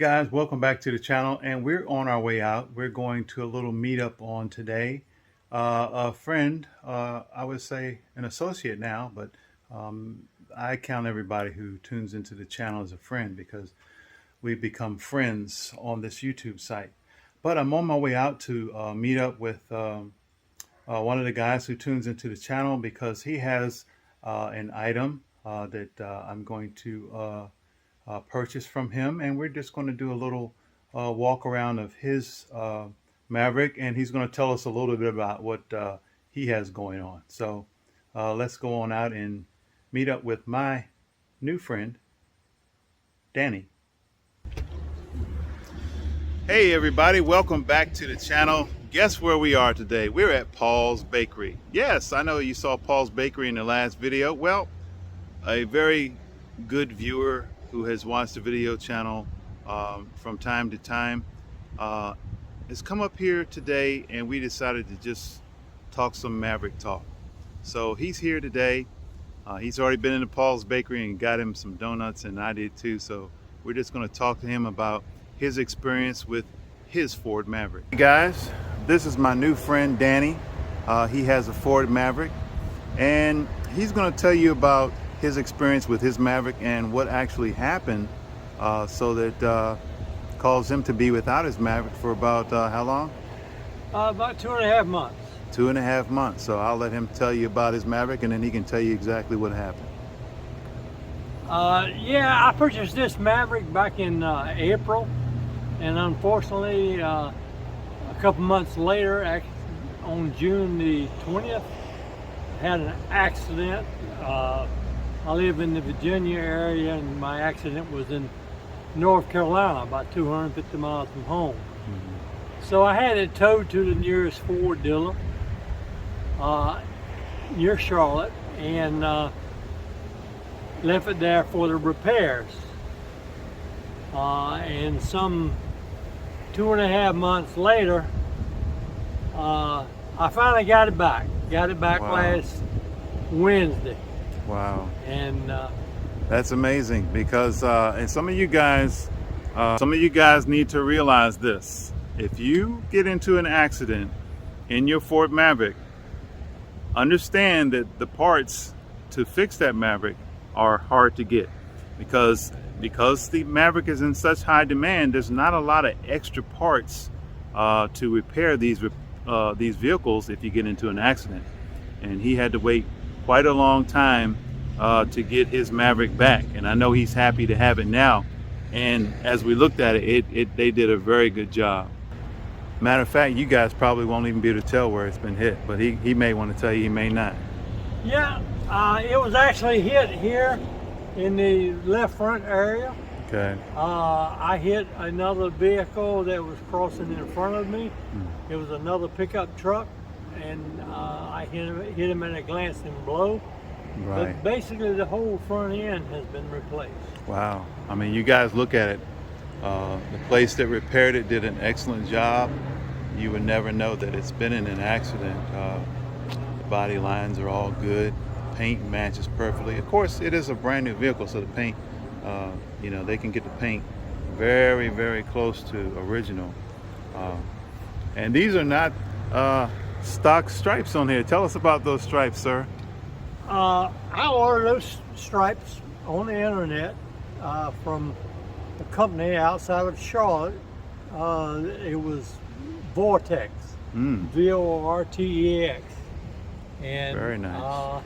Guys, welcome back to the channel, and we're on our way out. We're going to a little meetup on today. A friend, I would say an associate now, but I count everybody who tunes into the channel as a friend because we've become friends on this YouTube site. But I'm on my way out to meet up with one of the guys who tunes into the channel because he has an item that I'm going to purchase from him, and we're just going to do a little walk around of his Maverick, and he's going to tell us a little bit about what he has going on. So let's go on out and meet up with my new friend Danny. Hey everybody, welcome back to the channel. Guess where we are today? We're at Paul's Bakery. Yes, I know you saw Paul's Bakery in the last video. Well, a very good viewer who has watched the video channel from time to time has come up here today, and we decided to just talk some Maverick talk. So he's here today. He's already been into Paul's Bakery and got him some donuts, and I did too. So we're just going to talk to him about his experience with his Ford Maverick. Hey guys, this is my new friend Danny. He has a Ford Maverick, and he's going to tell you about his experience with his Maverick and what actually happened so that caused him to be without his Maverick for about how long? About 2.5 months. 2.5 months. So I'll let him tell you about his Maverick, and then he can tell you exactly what happened. Yeah, I purchased this Maverick back in April, and unfortunately a couple months later, on June the 20th, had an accident. I live in the Virginia area, and my accident was in North Carolina, about 250 miles from home. So I had it towed to the nearest Ford dealer near Charlotte, and left it there for the repairs. And some 2.5 months later, I finally got it back. Got it back Wow. last Wednesday. Wow. And that's amazing because and some of you guys need to realize this. If you get into an accident in your Ford Maverick, understand that the parts to fix that Maverick are hard to get because the Maverick is in such high demand. There's not a lot of extra parts to repair these vehicles if you get into an accident. And he had to wait quite a long time to get his Maverick back, and I know he's happy to have it now. And as we looked at it, they did a very good job. Matter of fact, you guys probably won't even be able to tell where it's been hit, but he may want to tell you, he may not. yeah, it was actually hit here in the left front area. Okay. I hit another vehicle that was crossing in front of me. It was another pickup truck, and I hit him at a glancing blow. Right. But basically the whole front end has been replaced. Wow. I mean, you guys look at it. The place that repaired it did an excellent job. You would never know that it's been in an accident. The body lines are all good. Paint matches perfectly. Of course, it is a brand new vehicle, so the paint, they can get the paint very, very close to original. And these are not stock stripes on here. Tell us about those stripes, sir. I ordered those stripes on the internet from a company outside of Charlotte. It was Vortex, V-O-R-T-E-X. And very nice.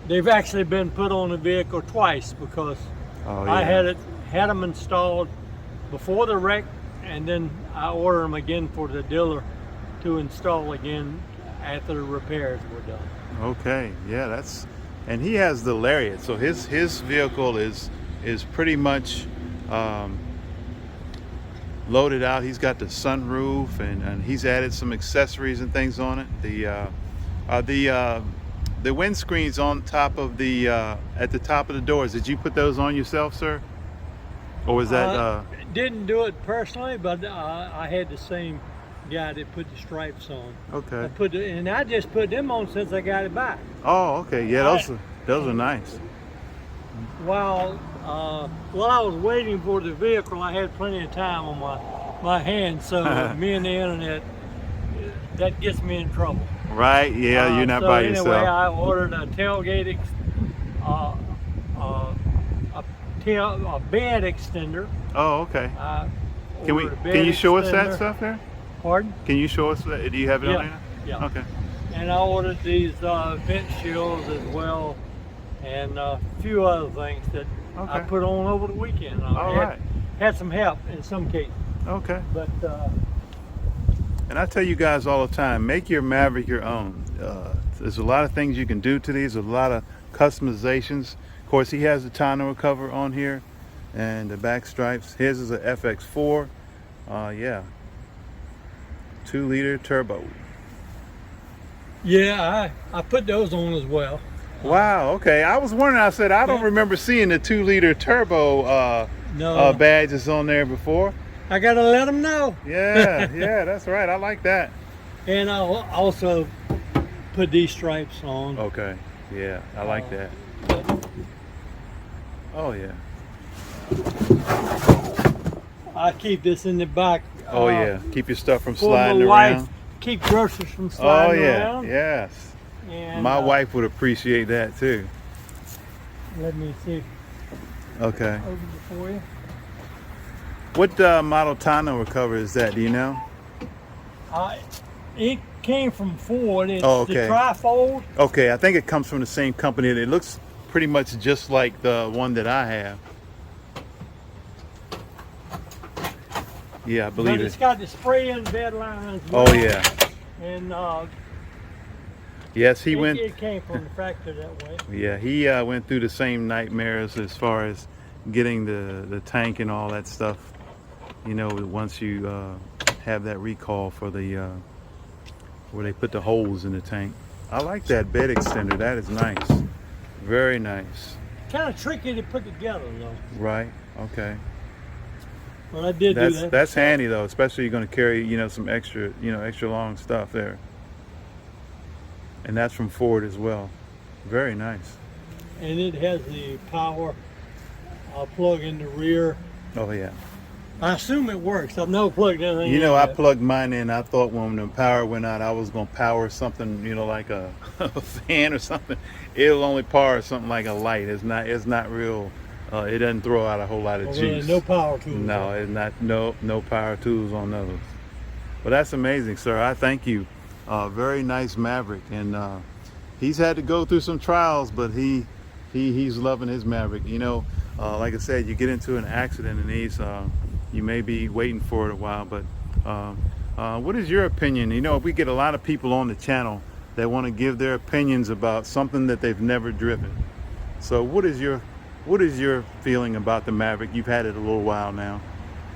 They've actually been put on the vehicle twice because I had them installed before the wreck, and then I ordered them again for the dealer to install again after the repairs were done. Okay, yeah, and he has the Lariat, so his vehicle is pretty much loaded out. He's got the sunroof, and he's added some accessories and things on it. The windscreens on top of the at the top of the doors. Did you put those on yourself, sir? Or was that? Didn't do it personally, but I had the same guy that put the stripes on. Okay. I just put them on since I got it back. Oh, okay. Yeah, those are nice. While While I was waiting for the vehicle, I had plenty of time on my hands, so me and the internet, that gets me in trouble. Right? Yeah, you're not so by anyway, yourself. I ordered a tailgate, a bed extender. Oh, okay. Can you show us that stuff there? Pardon? Can you show us that? Do you have it on there? Yeah. Okay. And I ordered these vent shields as well, and a few other things that I put on over the weekend. Had some help in some cases. Okay. But and I tell you guys all the time, make your Maverick your own. There's a lot of things you can do to these, a lot of customizations. Of course, he has the tonneau cover on here and the back stripes. His is a FX4. Yeah. 2-liter turbo. yeah, I put those on as well. Wow, okay. I was wondering, I said, I don't remember seeing the 2-liter turbo No. badges on there before. I gotta let them know. Yeah, yeah, that's right. I like that. And I also put these stripes on. Okay, yeah, I like that. Oh, yeah. I keep this in the back. Oh, yeah. Keep your stuff from For sliding my wife, around. keep groceries from Oh, sliding yeah, around. yes. And, My wife would appreciate that, too. Let me see. Okay. Open it for you. What model tonneau cover is that? Do you know? It came from Ford. It's Oh, okay. the trifold. Okay, I think it comes from the same company. It looks pretty much just like the one that I have. Yeah, I believe But it's it. got the spray-in bed lines. Oh, yeah. And Yes, he went. it came from the factory that way. Yeah, he went through the same nightmares as far as getting the tank and all that stuff. You know, once you have that recall for the where they put the holes in the tank. I like that bed extender. That is nice. Very nice. Kind of tricky to put together though. Right. Okay. But I did do that. That's handy though, especially you're going to carry, you know, some extra, extra long stuff there. And that's from Ford as well. Very nice. And it has the power plug in the rear. Oh yeah. I assume it works. I've never plugged anything You know, in I yet. plugged mine in. I thought when the power went out, I was going to power something, like a fan or something. It'll only power something like a light. It's not real. It doesn't throw out a whole lot of Well, juice. no power tools. No, it's not. No power tools on those. But that's amazing, sir. I thank you. Very nice Maverick, and he's had to go through some trials, but he's loving his Maverick. You know, like I said, you get into an accident in these, you may be waiting for it a while. But what is your opinion? You know, we get a lot of people on the channel that want to give their opinions about something that they've never driven. So what is your feeling about the Maverick? You've had it a little while now.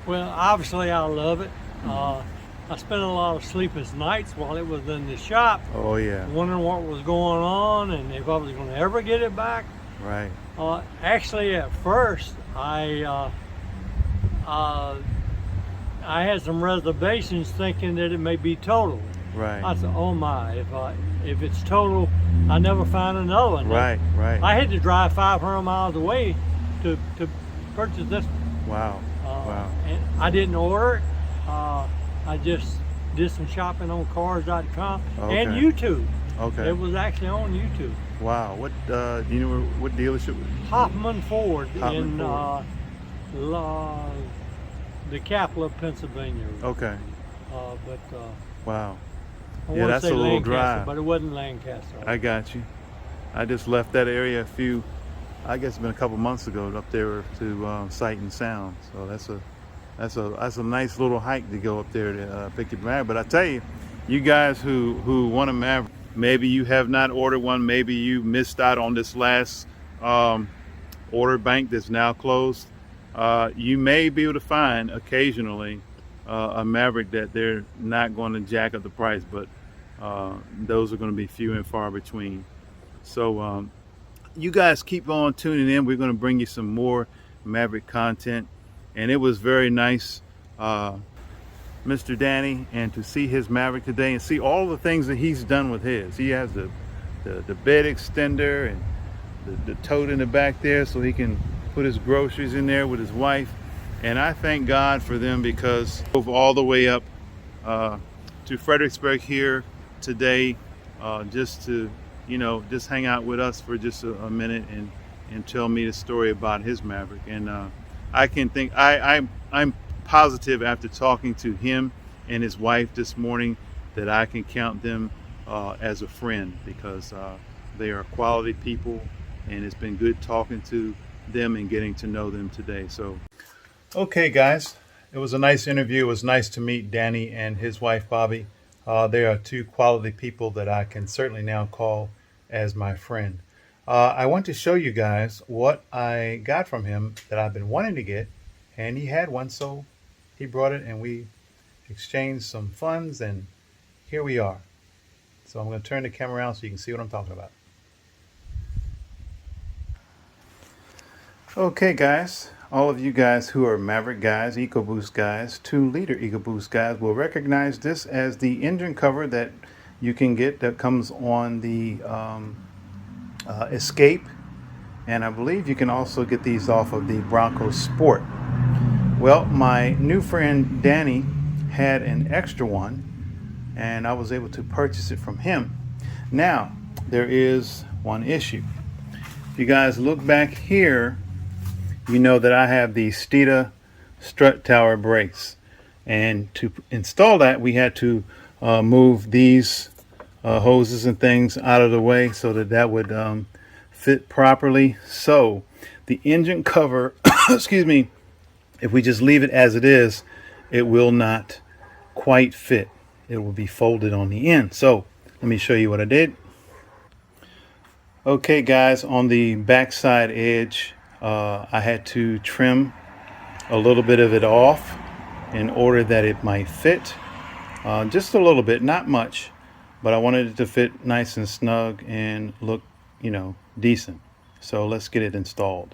Well, obviously I love it. I spent a lot of sleepless nights while it was in the shop, Oh yeah. wondering what was going on and if I was going to ever get it back. Right. Actually, at first, I had some reservations, thinking that it may be total. Right. I said, "Oh my! If it's total, I never find another one." Right. Right. I had to drive 500 miles away to purchase this. Wow. Wow. And I didn't order it. I just did some shopping on cars.com and Okay. YouTube. Okay. It was actually on YouTube. Wow. What do you know what dealership? Hoffman Ford Hoffman in Ford. The capital of Pennsylvania. Okay. But Wow. I Yeah, want that's to say a little Lancaster, drive. but it wasn't Lancaster. I got you. I just left that area I guess it's been a couple months ago up there to Sight and Sound. So that's a nice little hike to go up there to pick your Maverick. But I tell you, you guys who want a Maverick, maybe you have not ordered one, maybe you missed out on this last order bank that's now closed. You may be able to find occasionally a Maverick that they're not going to jack up the price, but those are going to be few and far between. So you guys keep on tuning in. We're going to bring you some more Maverick content. And it was very nice, Mr. Danny, and to see his Maverick today and see all the things that he's done with his. He has the bed extender and the tote in the back there, so he can put his groceries in there with his wife. And I thank God for them because drove all the way up to Fredericksburg here today just to, just hang out with us for just a minute and tell me the story about his Maverick. And I can think, I'm positive after talking to him and his wife this morning that I can count them as a friend because they are quality people, and it's been good talking to them and getting to know them today. So, okay guys, it was a nice interview. It was nice to meet Danny and his wife Bobby. They are two quality people that I can certainly now call as my friend. I want to show you guys what I got from him that I've been wanting to get, and he had one, so he brought it and we exchanged some funds, and here we are. So I'm going to turn the camera around so you can see what I'm talking about. Okay guys, all of you guys who are Maverick guys, EcoBoost guys, 2-liter EcoBoost guys will recognize this as the engine cover that you can get that comes on the Escape, and I believe you can also get these off of the Bronco Sport. Well, my new friend Danny had an extra one and I was able to purchase it from him. Now there is one issue. If you guys look back here, you know that I have the Steeda strut tower brakes, and to install that we had to move these hoses and things out of the way so that would fit properly. So the engine cover excuse me, if we just leave it as it is, it will not quite fit. It will be folded on the end. So let me show you what I did. Okay guys, on the backside edge I had to trim a little bit of it off in order that it might fit, just a little bit, not much, but I wanted it to fit nice and snug and look, decent. So let's get it installed.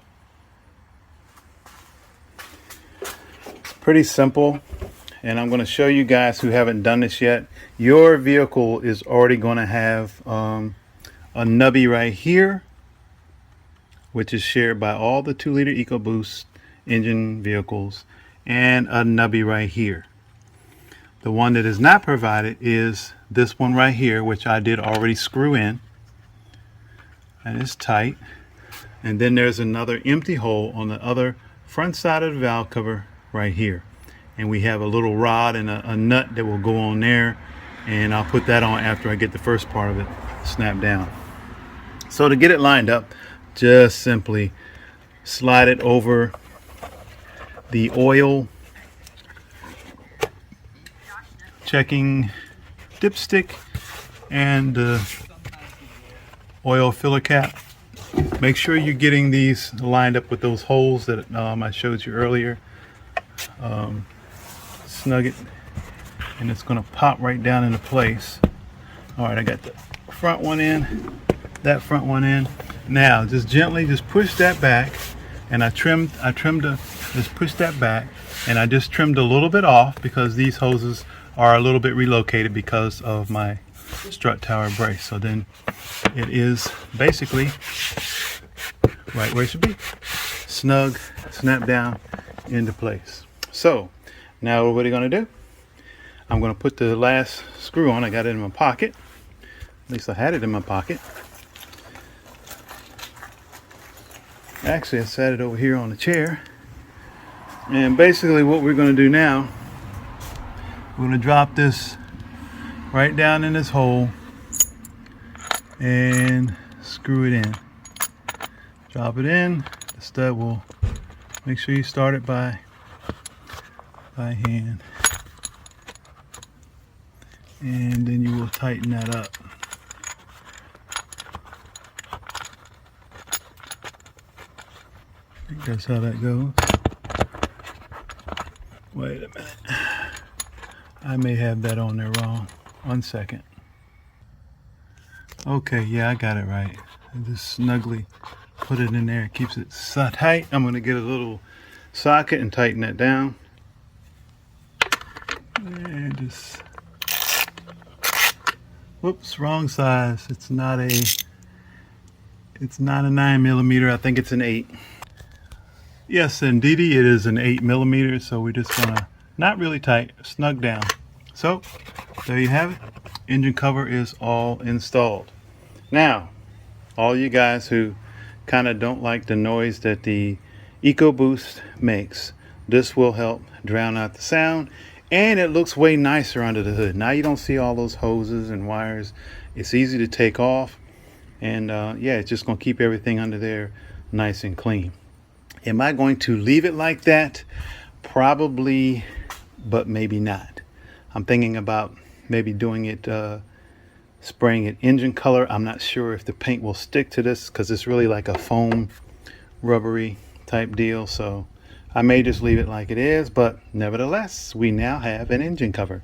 Pretty simple, and I'm going to show you guys who haven't done this yet. Your vehicle is already going to have a nubby right here, which is shared by all the 2-liter EcoBoost engine vehicles, and a nubby right here. The one that is not provided is this one right here, which I did already screw in, and it's tight. And then there's another empty hole on the other front side of the valve cover right here, and we have a little rod and a nut that will go on there, and I'll put that on after I get the first part of it snapped down. So to get it lined up, just simply slide it over the oil checking dipstick and the oil filler cap. Make sure you're getting these lined up with those holes that I showed you earlier. Snug it, and it's going to pop right down into place. All right, I got the front one in, that front one in. Now just gently just push that back, and I trimmed just push that back, and I just trimmed a little bit off because these hoses are a little bit relocated because of my strut tower brace. So then it is basically right where it should be, snug, snap down into place. So now what are we going to do? I'm going to put the last screw on. I got it in my pocket, at least I had it in my pocket. Actually, I sat it over here on the chair, and basically what we're going to do now, we're going to drop this right down in this hole and screw it in. Drop it in. The stud will, make sure you start it by hand, and then you will tighten that up. I think that's how that goes. Wait a minute, I may have that on there wrong. 1 second. Okay, yeah, I got it right. I just snugly put it in there. It keeps it so tight. I'm going to get a little socket and tighten that down. And just, whoops, wrong size. It's not a 9mm. I think it's an 8. Yes, indeed, it is an 8 millimeter, so we're just gonna, not really tight, snug down. So there you have it. Engine cover is all installed. Now, all you guys who kind of don't like the noise that the EcoBoost makes, this will help drown out the sound, and it looks way nicer under the hood. Now you don't see all those hoses and wires. It's easy to take off, and yeah, it's just gonna keep everything under there nice and clean. Am I going to leave it like that? Probably, but maybe not. I'm thinking about maybe doing it, spraying it engine color. I'm not sure if the paint will stick to this because it's really like a foam rubbery type deal. So I may just leave it like it is, but nevertheless, we now have an engine cover.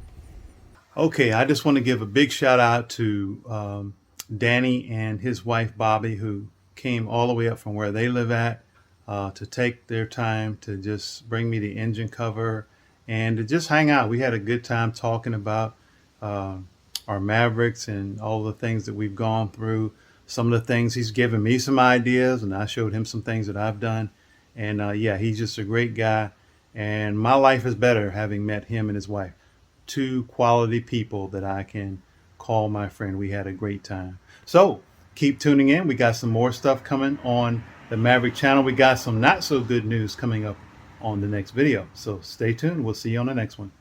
Okay, I just want to give a big shout out to Danny and his wife Bobby, who came all the way up from where they live at to take their time to just bring me the engine cover and to just hang out. We had a good time talking about our Mavericks and all the things that we've gone through. Some of the things he's given me some ideas, and I showed him some things that I've done. And yeah, he's just a great guy. And my life is better having met him and his wife. Two quality people that I can call my friend. We had a great time. So keep tuning in. We got some more stuff coming on the Maverick channel. We got some not so good news coming up on the next video. So stay tuned. We'll see you on the next one.